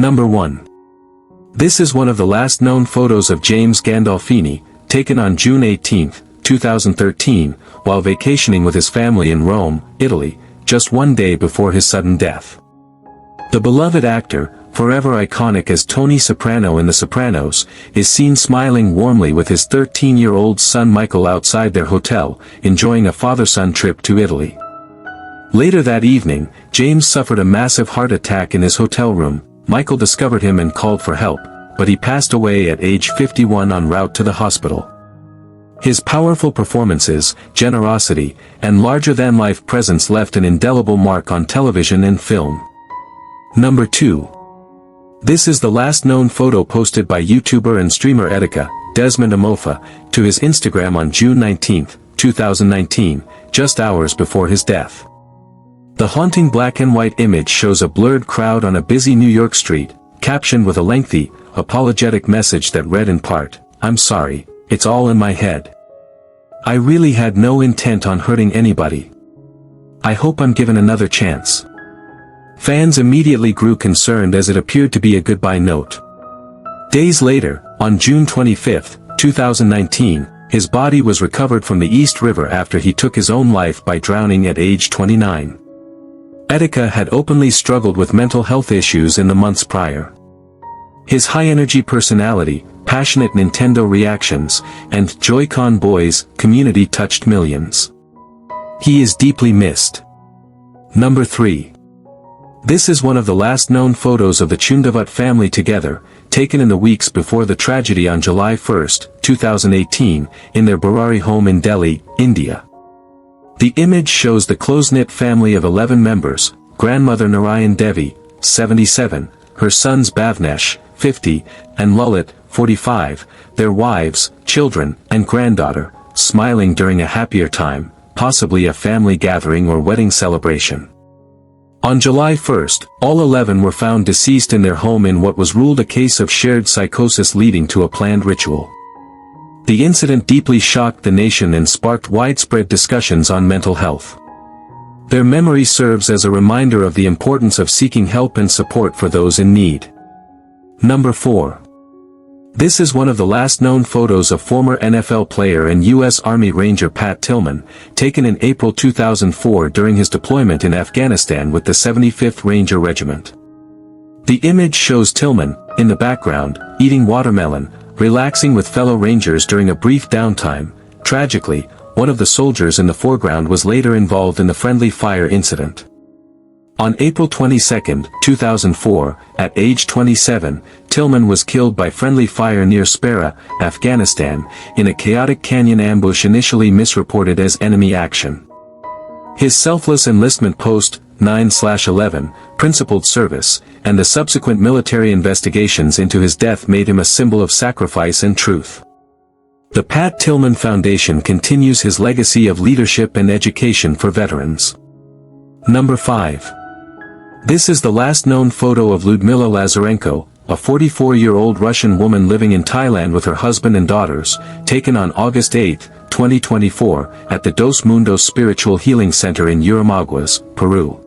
Number 1. This is one of the last known photos of James Gandolfini, taken on June 18, 2013, while vacationing with his family in Rome, Italy, just one day before his sudden death. The beloved actor, forever iconic as Tony Soprano in The Sopranos, is seen smiling warmly with his 13-year-old son Michael outside their hotel, enjoying a father-son trip to Italy. Later that evening, James suffered a massive heart attack in his hotel room. Michael discovered him and called for help, but he passed away at age 51 en route to the hospital. His powerful performances, generosity, and larger-than-life presence left an indelible mark on television and film. Number 2. This is the last known photo posted by YouTuber and streamer Etika, Desmond Amofa, to his Instagram on June 19, 2019, just hours before his death. The haunting black and white image shows a blurred crowd on a busy New York street, captioned with a lengthy, apologetic message that read in part, "I'm sorry, it's all in my head. I really had no intent on hurting anybody. I hope I'm given another chance." Fans immediately grew concerned as it appeared to be a goodbye note. Days later, on June 25, 2019, his body was recovered from the East River after he took his own life by drowning at age 29. Etika had openly struggled with mental health issues in the months prior. His high-energy personality, passionate Nintendo reactions, and Joy-Con Boys community touched millions. He is deeply missed. Number 3. This is one of the last known photos of the Chundavat family together, taken in the weeks before the tragedy on July 1, 2018, in their Barari home in Delhi, India. The image shows the close-knit family of 11 members, grandmother Narayan Devi, 77, her sons Bhavnesh, 50, and Lalit, 45, their wives, children, and granddaughter, smiling during a happier time, possibly a family gathering or wedding celebration. On July 1, all 11 were found deceased in their home in what was ruled a case of shared psychosis leading to a planned ritual. The incident deeply shocked the nation and sparked widespread discussions on mental health. Their memory serves as a reminder of the importance of seeking help and support for those in need. Number 4. This is one of the last known photos of former NFL player and U.S. Army Ranger Pat Tillman, taken in April 2004 during his deployment in Afghanistan with the 75th Ranger Regiment. The image shows Tillman, in the background, eating watermelon, relaxing with fellow Rangers during a brief downtime. Tragically, one of the soldiers in the foreground was later involved in the friendly fire incident. On April 22, 2004, at age 27, Tillman was killed by friendly fire near Spara, Afghanistan, in a chaotic canyon ambush initially misreported as enemy action. His selfless enlistment post, 9/11, principled service, and the subsequent military investigations into his death made him a symbol of sacrifice and truth. The Pat Tillman Foundation continues his legacy of leadership and education for veterans. Number 5. This is the last known photo of Lyudmila Lazarenko, a 44-year-old Russian woman living in Thailand with her husband and daughters, taken on August 8, 2024, at the Dos Mundos Spiritual Healing Center in Yurimaguas, Peru.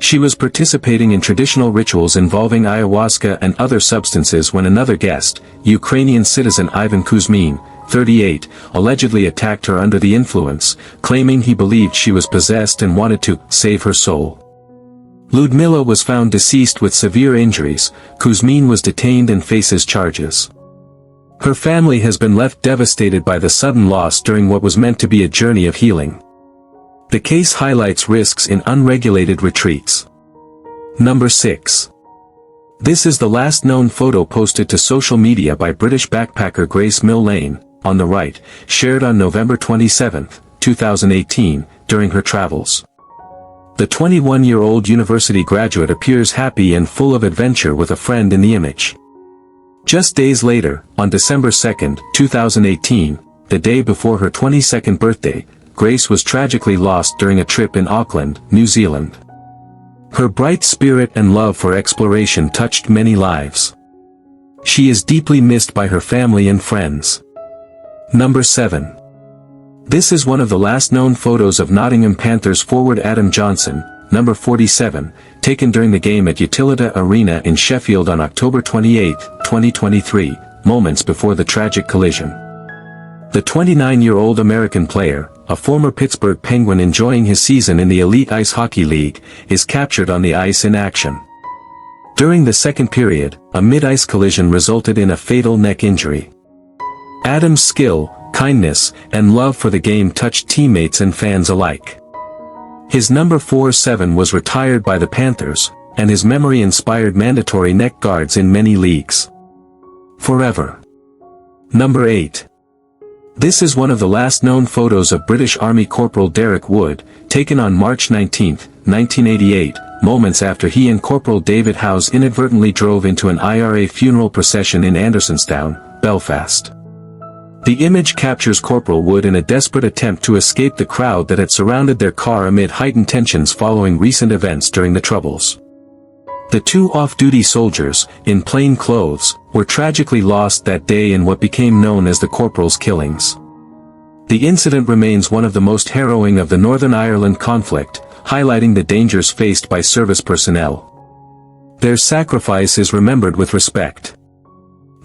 She was participating in traditional rituals involving ayahuasca and other substances when another guest, Ukrainian citizen Ivan Kuzmin, 38, allegedly attacked her under the influence, claiming he believed she was possessed and wanted to save her soul. Lyudmila was found deceased with severe injuries. Kuzmin was detained and faces charges. Her family has been left devastated by the sudden loss during what was meant to be a journey of healing. The case highlights risks in unregulated retreats. Number 6. This is the last known photo posted to social media by British backpacker Grace Mill Lane, on the right, shared on November 27, 2018, during her travels. The 21-year-old university graduate appears happy and full of adventure with a friend in the image. Just days later, on December 2, 2018, the day before her 22nd birthday, Grace was tragically lost during a trip in Auckland, New Zealand. Her bright spirit and love for exploration touched many lives. She is deeply missed by her family and friends. Number 7. This is one of the last known photos of Nottingham Panthers forward Adam Johnson, number 47, taken during the game at Utilita Arena in Sheffield on October 28, 2023, moments before the tragic collision. The 29-year-old American player, a former Pittsburgh Penguin enjoying his season in the Elite Ice Hockey League, is captured on the ice in action. During the second period, a mid-ice collision resulted in a fatal neck injury. Adams' skill, kindness, and love for the game touched teammates and fans alike. His number 47 was retired by the Panthers, and his memory inspired mandatory neck guards in many leagues. Forever. Number 8. This is one of the last known photos of British Army Corporal Derek Wood, taken on March 19, 1988, moments after he and Corporal David Howes inadvertently drove into an IRA funeral procession in Andersonstown, Belfast. The image captures Corporal Wood in a desperate attempt to escape the crowd that had surrounded their car amid heightened tensions following recent events during the Troubles. The two off-duty soldiers, in plain clothes, were tragically lost that day in what became known as the Corporal's Killings. The incident remains one of the most harrowing of the Northern Ireland conflict, highlighting the dangers faced by service personnel. Their sacrifice is remembered with respect.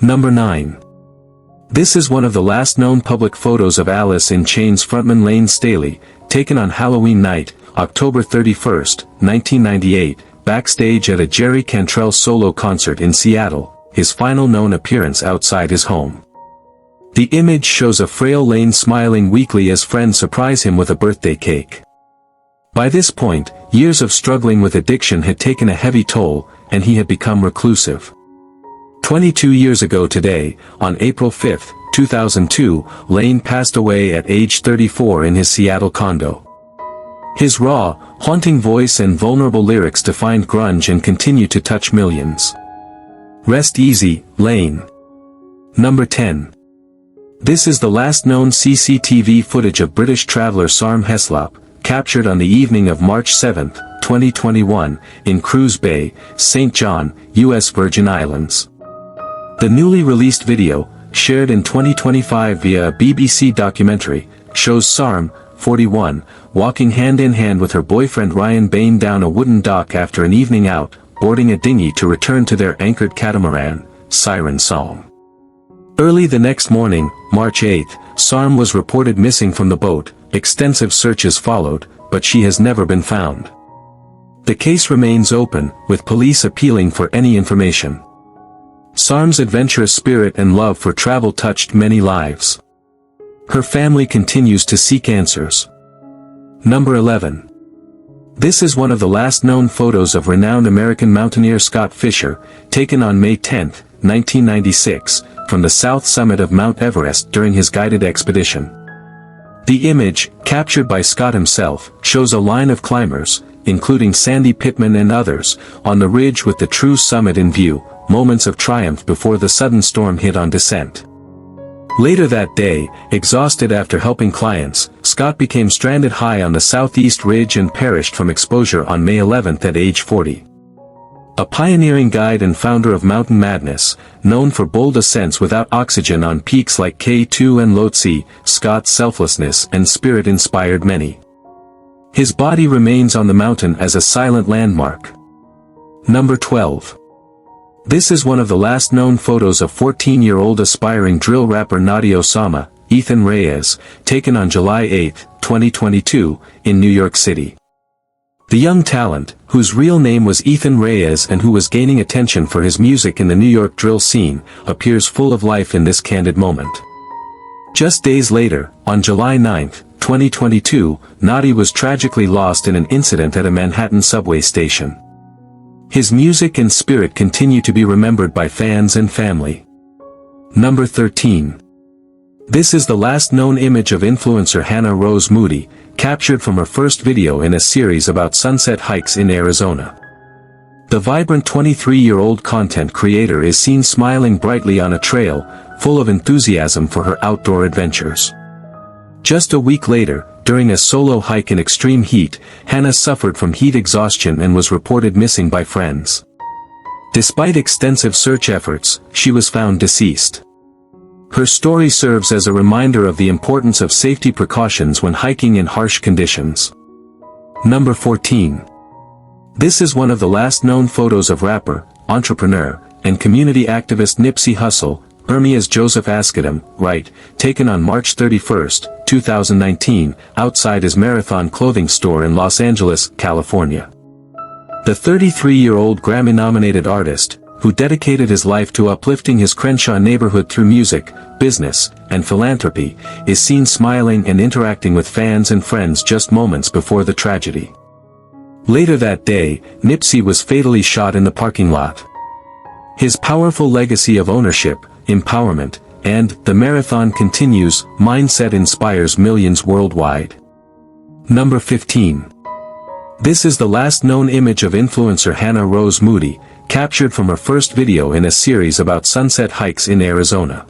Number 9. This is one of the last known public photos of Alice in Chains frontman Lane Staley, taken on Halloween night, October 31, 1998, backstage at a Jerry Cantrell solo concert in Seattle, his final known appearance outside his home. The image shows a frail Lane smiling weakly as friends surprise him with a birthday cake. By this point, years of struggling with addiction had taken a heavy toll, and he had become reclusive. 22 years ago today, on April 5, 2002, Lane passed away at age 34 in his Seattle condo. His raw, haunting voice and vulnerable lyrics defined grunge and continue to touch millions. Rest easy, Lane. Number 10. This is the last known CCTV footage of British traveller Sarm Heslop, captured on the evening of March 7, 2021, in Cruz Bay, St. John, U.S. Virgin Islands. The newly released video, shared in 2025 via a BBC documentary, shows Sarm, 41, walking hand-in-hand with her boyfriend Ryan Bain down a wooden dock after an evening out, boarding a dinghy to return to their anchored catamaran, Siren Song. Early the next morning, March 8, Sarm was reported missing from the boat. Extensive searches followed, but she has never been found. The case remains open, with police appealing for any information. Sarm's adventurous spirit and love for travel touched many lives. Her family continues to seek answers. Number 11. This is one of the last known photos of renowned American mountaineer Scott Fischer, taken on May 10, 1996, from the south summit of Mount Everest during his guided expedition. The image, captured by Scott himself, shows a line of climbers, including Sandy Pittman and others, on the ridge with the true summit in view, moments of triumph before the sudden storm hit on descent. Later that day, exhausted after helping clients, Scott became stranded high on the southeast ridge and perished from exposure on May 11 at age 40. A pioneering guide and founder of Mountain Madness, known for bold ascents without oxygen on peaks like K2 and Lhotse, Scott's selflessness and spirit inspired many. His body remains on the mountain as a silent landmark. Number 12. This is one of the last known photos of 14-year-old aspiring drill rapper Nadia Osama, Ethan Reyes, taken on July 8, 2022, in New York City. The young talent, whose real name was Ethan Reyes and who was gaining attention for his music in the New York drill scene, appears full of life in this candid moment. Just days later, on July 9, 2022, Nadia was tragically lost in an incident at a Manhattan subway station. His music and spirit continue to be remembered by fans and family. Number 13. This is the last known image of influencer Hannah Rose Moody, captured from her first video in a series about sunset hikes in Arizona. The vibrant 23-year-old content creator is seen smiling brightly on a trail, full of enthusiasm for her outdoor adventures. Just a week later, during a solo hike in extreme heat, Hannah suffered from heat exhaustion and was reported missing by friends. Despite extensive search efforts, she was found deceased. Her story serves as a reminder of the importance of safety precautions when hiking in harsh conditions. Number 14. This is one of the last known photos of rapper, entrepreneur, and community activist Nipsey Hussle, Ermias Joseph Askedam, right, taken on March 31, 2019, outside his Marathon clothing store in Los Angeles, California. The 33-year-old Grammy-nominated artist, who dedicated his life to uplifting his Crenshaw neighborhood through music, business, and philanthropy, is seen smiling and interacting with fans and friends just moments before the tragedy. Later that day, Nipsey was fatally shot in the parking lot. His powerful legacy of ownership, empowerment, and "the marathon continues" mindset inspires millions worldwide. Number 15. This is the last known image of influencer Hannah Rose Moody, captured from her first video in a series about sunset hikes in Arizona.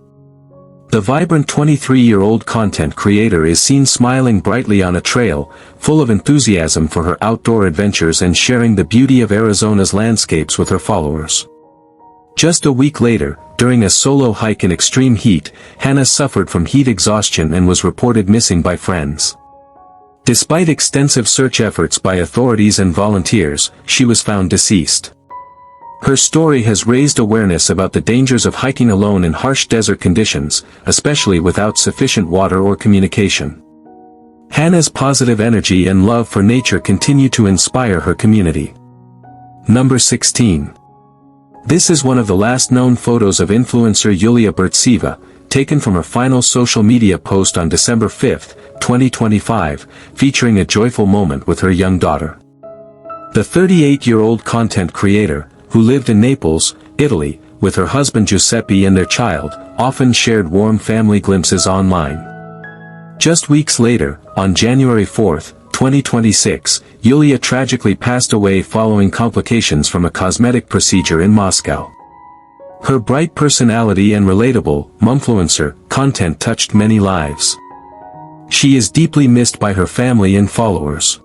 The vibrant 23-year-old content creator is seen smiling brightly on a trail, full of enthusiasm for her outdoor adventures and sharing the beauty of Arizona's landscapes with her followers. Just a week later, during a solo hike in extreme heat, Hannah suffered from heat exhaustion and was reported missing by friends. Despite extensive search efforts by authorities and volunteers, she was found deceased. Her story has raised awareness about the dangers of hiking alone in harsh desert conditions, especially without sufficient water or communication. Hannah's positive energy and love for nature continue to inspire her community. Number 16. This is one of the last known photos of influencer Yulia Burtseva, taken from her final social media post on December 5, 2025, featuring a joyful moment with her young daughter. The 38-year-old content creator, who lived in Naples, Italy, with her husband Giuseppe and their child, often shared warm family glimpses online. Just weeks later, on January 4, 2026, Yulia tragically passed away following complications from a cosmetic procedure in Moscow. Her bright personality and relatable, momfluencer, content touched many lives. She is deeply missed by her family and followers.